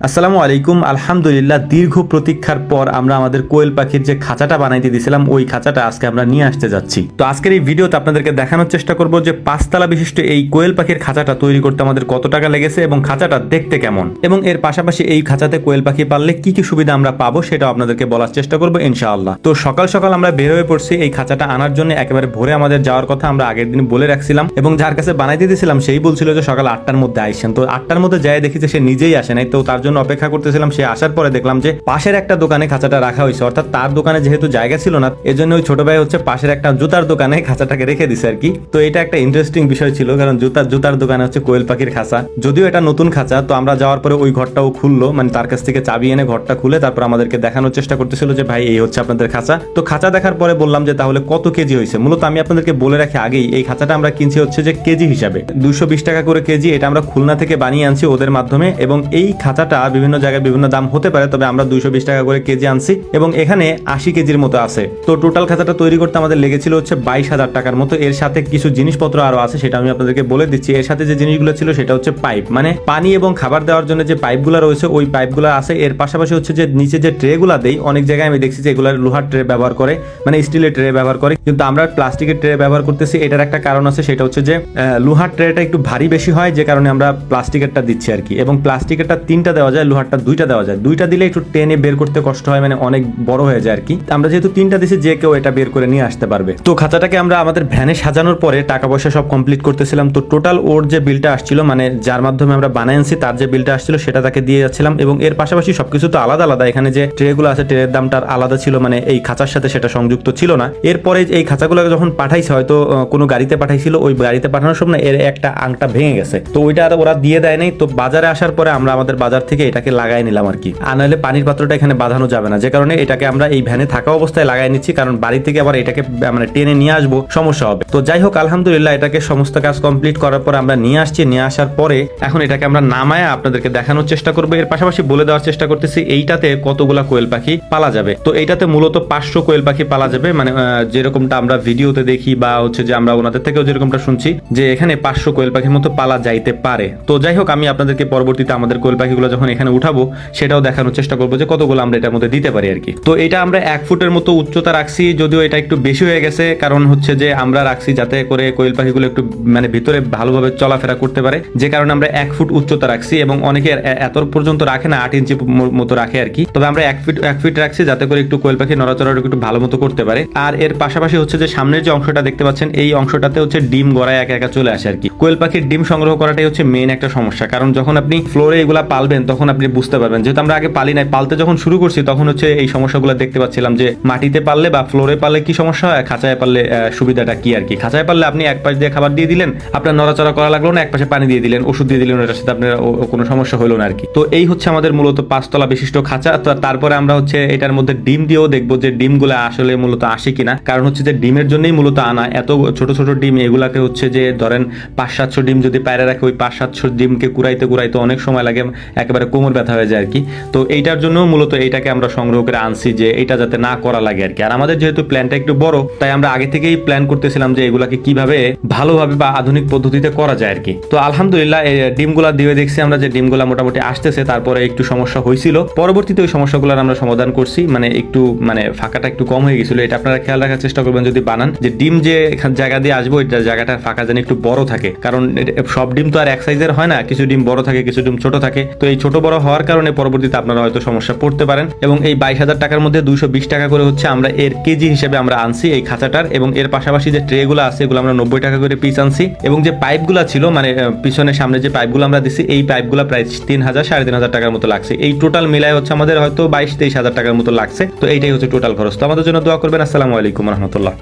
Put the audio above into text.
আসসালামু আলাইকুম। আলহামদুলিল্লাহ, দীর্ঘ প্রতীক্ষার পর আমরা আমাদের কোয়েল পাখির যে খাঁচাটা বানাইতে দিয়েছিলাম ওই খাঁচাটা আজকে আমরা নিয়ে আসতে যাচ্ছি। তো আজকের এই ভিডিওতে আপনাদেরকে দেখানোর চেষ্টা করব যে 5 তলা বিশিষ্ট এই কোয়েল পাখির খাঁচাটা তৈরি করতে আমাদের কত টাকা লেগেছে এবং খাঁচাটা দেখতে কেমন, এবং এর পাশাপাশি এই খাঁচাতে কোয়েল পাখি পাললে কি কি সুবিধা আমরা পাবো সেটাও আপনাদেরকে বলার চেষ্টা করবো ইনশাআল্লাহ। তো সকাল সকাল আমরা বের হয়ে পড়ছি এই খাঁচাটা আনার জন্য। একেবারে ভোরে আমাদের যাওয়ার কথা আমরা আগের দিন বলে রাখছিলাম এবং যার কাছে বানাইতে দিয়েছিলাম সেই বলছিল যে সকাল 8টার মধ্যে আইসেন। তো 8টার মধ্যে যাই দেখি যে সে নিজেই আসে নাই, তো তার জন্য অপেক্ষা করতেছিলাম। সে আসার পরে দেখলাম যে পাশের একটা দোকানে খাঁচাটা রাখা হয়েছে, অর্থাৎ তার দোকানে যেহেতু জায়গা ছিল না এজন্য ওই ছোট ভাই পাশের একটা জুতার দোকানে খাঁচাটাকে রেখে দিছে আর কি। তো এটা একটা ইন্টারেস্টিং বিষয় ছিল, কারণ জুতার দোকানে কোয়েল পাখির খাঁচা, যদিও এটা নতুন খাঁচা। তো আমরা যাওয়ার পরে ওই ঘরটাও খুললো, মানে তার কাছ থেকে চাবি এনে ঘরটা খুলে তারপর আমাদেরকে দেখানোর চেষ্টা করতেছিল যে ভাই এই হচ্ছে আপনাদের খাঁচা। তো খাঁচা দেখার পরে বললাম যে তাহলে কত কেজি হয়েছে। মূলত আমি আপনাদেরকে বলে রাখি আগেই, এই খাঁচাটা আমরা কিনছি হচ্ছে যে কেজি হিসাবে 220 টাকা করে কেজি। এটা আমরা খুলনা থেকে বানিয়ে আনছি ওদের মাধ্যমে, এবং এই খাঁচাটা বিভিন্ন জায়গায় বিভিন্ন দাম হতে পারে, তবে আমরা 220 টাকা করে কেজি আনছি এবং এখানে 80 কেজির মতো আছে। তো টোটাল খাঁচাটা তৈরি করতে আমাদের লেগেছিল হচ্ছে 22,000 টাকার মতো। এর সাথে কিছু জিনিসপত্র আরো আছে, সেটা আমি আপনাদেরকে বলে দিচ্ছি। এর সাথে যে জিনিসগুলো ছিল সেটা হচ্ছে পাইপ, মানে পানি এবং খাবার দেওয়ার জন্য যে পাইপগুলো রয়েছে ওই পাইপগুলো আছে। এর পাশাপাশি হচ্ছে যে নিচে যে ট্রেগুলা দেই, অনেক জায়গায় আমি দেখছি যে এগুলো লোহার ট্রে ব্যবহার করে, মানে স্টিলের ট্রে ব্যবহার করে, কিন্তু আমরা প্লাস্টিকের ট্রে ব্যবহার করতেছি। এটার একটা কারণ আছে, সেটা হচ্ছে যে লোহার ট্রেটা একটু ভারী বেশি হয়, যে কারণে আমরা প্লাস্টিকেরটা দিচ্ছি আর কি। এবং প্লাস্টিকেরটা 3টা দেওয়া যায়, লোহারটা 2টা দেওয়া যায়। 2টা দিলে একটু টেনে বের করতে কষ্ট হয়, মানে অনেক বড় হয়ে যায় আর কি। আমরা যেহেতু 3টা দিছি, যে কেউ এটা বের করে নিয়ে আসতে পারবে। তো খাঁচাটাকে আমরা আমাদের ভ্যানে সাজানোর পরে টাকা পয়সা সব কমপ্লিট করতেছিলাম। তো টোটাল ওর যে বিলটা আসছিল, মানে যার মাধ্যমে আমরা বানাই আনছি তার যে বিলটা আসছিল সেটা তাকে দিয়ে যাচ্ছিলাম। এবং এর পাশাপাশি সবকিছু তো আলাদা আলাদা, এখানে যে ট্রেগুলো আছে ট্রের দামটা আলাদা ছিল, মানে এই খাঁচার সাথে সেটা সংযুক্ত ছিল না। এরপরে এই খাঁচাগুলোকে যখন পাঠাইছে, হয়তো কোনো গাড়িতে পাঠাইছিল, ওই গাড়িতে পাঠানোর সময় এর একটা আংটা ভেঙে গেছে, তো ওইটা আর ওরা দিয়ে দেয় নাই। তো বাজারে আসার পরে আমরা আমাদের বাজার থেকে এটাকে লাগাই নিলাম আর কি। আর নাহলে পানির পাত্রটা এখানে বাঁধানো যাবে না, যে কারণে এটাকে আমরা এই ভ্যানে থাকা অবস্থায় লাগাই নিচ্ছি, কারণ বাড়ি থেকে আবার এটাকে মানে টেনে নিয়ে আসবো, সমস্যা হবে। তো যাই হোক, আলহামদুলিল্লাহ এটাকে সমস্ত কাজ কমপ্লিট করার পর আমরা নিয়ে আসছি। নিয়ে আসার পরে এখন এটাকে আমরা নামায় আপনাদেরকে দেখানোর চেষ্টা করবো। এর পাশাপাশি বলে দেওয়ার চেষ্টা করতেছি এইটাতে কতগুলা কোয়েল পাখি পালা যাবে। তো এইটাতে মূলত 500 কোয়েল পাখি পালা যাবে, মানে যেরকমটা আমরা ভিডিওতে দেখি বা হচ্ছে যে আমরা ওনাদের থেকেও যেরকমটা শুনছি যে এখানে 500 কোয়েল পাখির মতো পালা যাইতে পারে। তো যাই হোক, আমি আপনাদেরকে পরবর্তীতে আমাদের কোয়েল পাখিগুলো যখন এখানে উঠাবো সেটাও দেখানোর চেষ্টা করবো যে কতগুলো আমরা এটার মধ্যে দিতে পারি আর কি। তো এটা আমরা 1 ফুটের মতো উচ্চতা রাখছি, যদিও এটা একটু বেশি হয়ে গেছে, কারণ হচ্ছে যে আমরা রাখছি যাতে করে কোয়েল পাখিগুলো একটু মানে ভিতরে ভালোভাবে চলাফেরা করতে পারে, যে কারণে আমরা 1 ফুট উচ্চতা রাখছি। এবং অনেকে এত পর্যন্ত রাখে না, 8 ইঞ্চি মতো রাখে আর কি। তবে আমরা 1 ফিট রাখছি যাতে করে একটু কোয়েল পাখি নড়াচড়া একটু ভালো মতো করতে পারে। আর এর পাশাপাশি হচ্ছে যে সামনের যে অংশটা দেখতে পাচ্ছেন, এই অংশটাতে হচ্ছে ডিম গড়ায় একা একা চলে আসে আর কি। কোয়েল পাখির ডিম সংগ্রহ করাটাই হচ্ছে মেইন একটা সমস্যা, কারণ যখন আপনি ফ্লোরে এগুলা পালবেন তখন আপনি বুঝতে পারবেন। যেহেতু আমরা আগে পালি নাই, পালতে যখন শুরু করছি তখন হচ্ছে এই সমস্যাগুলো দেখতে পাচ্ছিলাম যে মাটিতে পারলে বা ফ্লোরে পারলে কি সমস্যা হয়, খাঁচায় পারলে সুবিধাটা কি আর কি। খাঁচায় পারলে আপনি এক পাশ দিয়ে খাবার দিয়ে দিলেন, আপনার নড়াচড়া করা লাগলো না, এক পাশে পানি দিয়ে দিলেন, ওষুধ দিয়ে দিলেন, এটার সাথে আপনার কোনো সমস্যা হলো না আর কি। তো এই হচ্ছে আমাদের মূলত 5 তলা বিশিষ্ট খাঁচা। তো তারপরে আমরা হচ্ছে এটার মধ্যে ডিম দিয়েও দেখবো যে ডিমগুলো আসলে মূলত আসে কিনা, কারণ হচ্ছে যে ডিমের জন্যই মূলত আনা। এত ছোট ছোট ডিম, এগুলাকে হচ্ছে যে ধরেন 500-700 ডিম যদি পায়রা রাখে, ওই 500-700 ডিমকে কুড়াইতে অনেক সময় লাগে, একেবারে কোমর ব্যথা হয়ে যায় আর কি। তো এইটার জন্য মূলত এইটাকে আমরা সংগ্রহ করে আনছি, যে এটা যাতে না করা লাগে আর কি। আর আমাদের যেহেতু প্ল্যানটা একটু বড়, তাই আমরা আগে থেকেই প্ল্যান করতেছিলাম যে এগুলাকে কিভাবে ভালোভাবে বা আধুনিক পদ্ধতিতে করা যায় আর কি। তো আলহামদুলিল্লাহ এই ডিমগুলা দিয়ে দেখছি আমরা যে ডিমগুলা মোটামুটি আসতেছে। তারপরে একটু সমস্যা হয়েছিল, পরবর্তীতে ওই সমস্যাগুলোর আমরা সমাধান করছি, মানে একটু মানে ফাঁকাটা একটু কম হয়ে গেছিল। এটা আপনারা খেয়াল রাখার চেষ্টা করবেন যদি বানান, যে ডিম যে জায়গা দিয়ে আসবো এটা জায়গাটা ফাঁকা যেন একটু বড় থাকে, কারণ সব ডিম তো আর এক সাইজের হয় না, কিছু ডিম বড় থাকে, কিছু ডিম ছোট থাকে। তো এই ছোট বড় হওয়ার কারণে পরবর্তীতে আপনারা হয়তো সমস্যা পড়তে পারেন। এবং এই 22,000 টাকার মধ্যে 220 টাকা করে হচ্ছে আমরা এর কেজি হিসেবে আমরা আনছি এই খাঁচাটার। এবং এর পাশাপাশি যে ট্রেগুলো আছে এগুলো আমরা 90 টাকা করে পিস আনছি। এবং যে পাইপগুলো ছিল, মানে পিছনে সামনে যে পাইপগুলো আমরা দিছি, এই পাইপগুলো প্রায় 3,000-3,500 টাকার মতো লাগছে। এই টোটাল মিলায় হচ্ছে আমাদের হয়তো 22-23 হাজার টাকার মতো লাগছে। তো এইটাই হচ্ছে টোটাল খরচ। তো আমাদের জন্য দোয়া করবেন। আসসালামু আলাইকুম রহমতুল্লাহ।